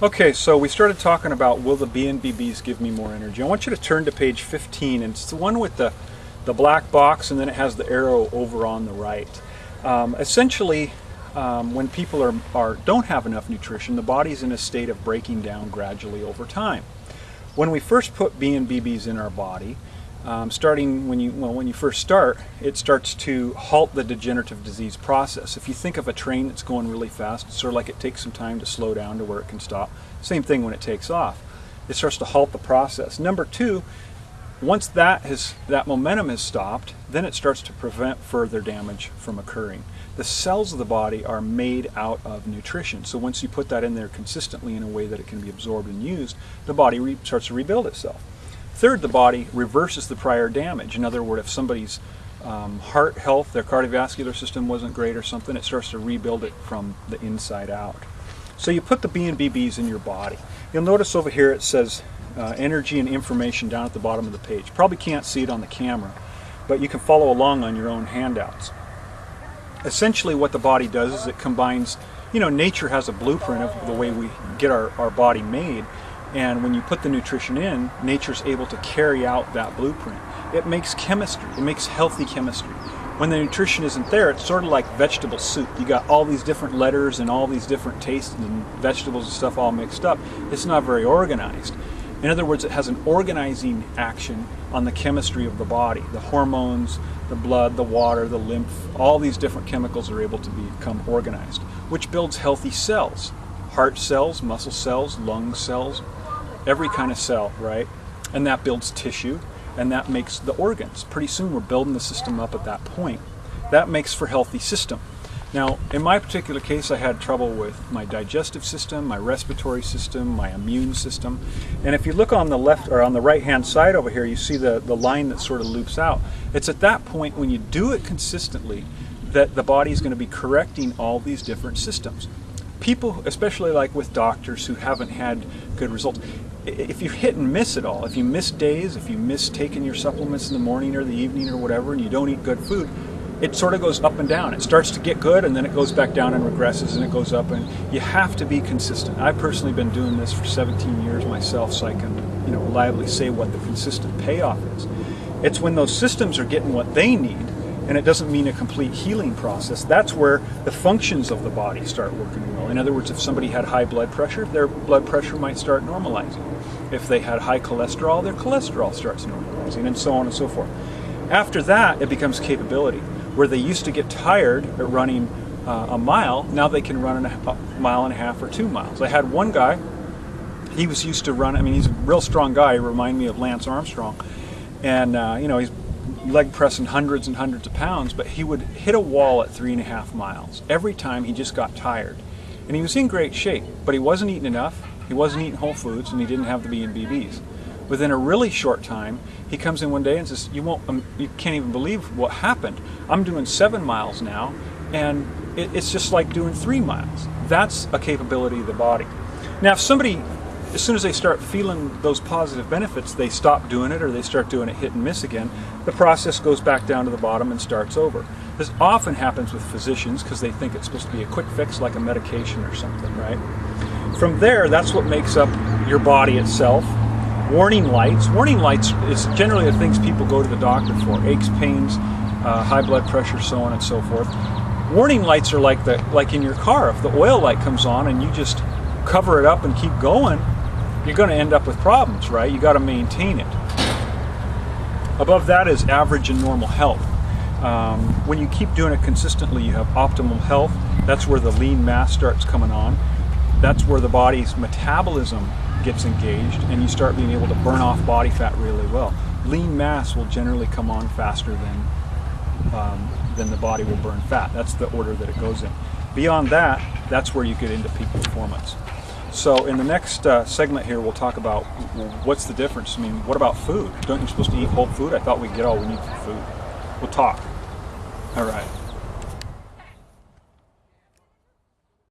Okay, so we started talking about, will the BNBBs give me more energy? I want you to turn to page 15, and it's the one with the black box, and then it has the arrow over on the right. Essentially, when people don't have enough nutrition, the body's in a state of breaking down gradually over time. When we first put BNBBs in our body, starting when you first start, it starts to halt the degenerative disease process. If you think of a train that's going really fast, it's sort of like it takes some time to slow down to where it can stop. Same thing when it takes off. It starts to halt the process. Number two, once that momentum has stopped, then it starts to prevent further damage from occurring. The cells of the body are made out of nutrition. So once you put that in there consistently in a way that it can be absorbed and used, the body starts to rebuild itself. Third, the body reverses the prior damage. In other words, if somebody's heart health, their cardiovascular system wasn't great or something, it starts to rebuild it from the inside out. So you put the BNBBs in your body. You'll notice over here it says energy and information down at the bottom of the page. Probably can't see it on the camera, but you can follow along on your own handouts. Essentially what the body does is it combines, nature has a blueprint of the way we get our body made. And when you put the nutrition in, nature's able to carry out that blueprint. It makes chemistry. It makes healthy chemistry. When the nutrition isn't there, it's sort of like vegetable soup. You got all these different letters and all these different tastes and vegetables and stuff all mixed up. It's not very organized. In other words, it has an organizing action on the chemistry of the body. The hormones, the blood, the water, the lymph, all these different chemicals are able to become organized, which builds healthy cells. Heart cells, muscle cells, lung cells, every kind of cell, right? And that builds tissue, and that makes the organs. Pretty soon we're building the system up at that point. That makes for healthy system. Now, in my particular case, I had trouble with my digestive system, my respiratory system, my immune system. And if you look on the left or on the right-hand side over here, you see the line that sort of loops out. It's at that point when you do it consistently that the body is going to be correcting all these different systems. People, especially like with doctors who haven't had good results, if you hit and miss it all, if you miss days, if you miss taking your supplements in the morning or the evening or whatever, and you don't eat good food, it sort of goes up and down. It starts to get good, and then it goes back down and regresses, and it goes up, and you have to be consistent. I've personally been doing this for 17 years myself, so I can reliably say what the consistent payoff is. It's when those systems are getting what they need, and it doesn't mean a complete healing process. That's where the functions of the body start working well. In other words, if somebody had high blood pressure, their blood pressure might start normalizing. If they had high cholesterol, their cholesterol starts normalizing, and so on and so forth. After that, it becomes capability. Where they used to get tired at running a mile, now they can run a mile and a half or 2 miles. I had one guy, he was used to run, he's a real strong guy, he reminded me of Lance Armstrong. And, he's leg pressing hundreds and hundreds of pounds, but he would hit a wall at 3.5 miles. Every time he just got tired. And he was in great shape, but he wasn't eating enough, he wasn't eating whole foods, and he didn't have the BNBBs. Within a really short time, he comes in one day and says, you can't even believe what happened. I'm doing 7 miles now, and it's just like doing 3 miles. That's a capability of the body. Now, if somebody, as soon as they start feeling those positive benefits, they stop doing it or they start doing it hit and miss again, the process goes back down to the bottom and starts over. This often happens with physicians because they think it's supposed to be a quick fix like a medication or something, right? From there, that's what makes up your body itself. Warning lights. Warning lights is generally the things people go to the doctor for. Aches, pains, high blood pressure, so on and so forth. Warning lights are like in your car. If the oil light comes on and you just cover it up and keep going, you're going to end up with problems, right? You got to maintain it. Above that is average and normal health. When you keep doing it consistently, you have optimal health. That's where the lean mass starts coming on. That's where the body's metabolism gets engaged, and you start being able to burn off body fat really well. Lean mass will generally come on faster than the body will burn fat. That's the order that it goes in. Beyond that, that's where you get into peak performance. So in the next segment here, we'll talk about what's the difference. What about food? Don't you supposed to eat whole food? I thought we'd get all we need from food. We'll talk. All right.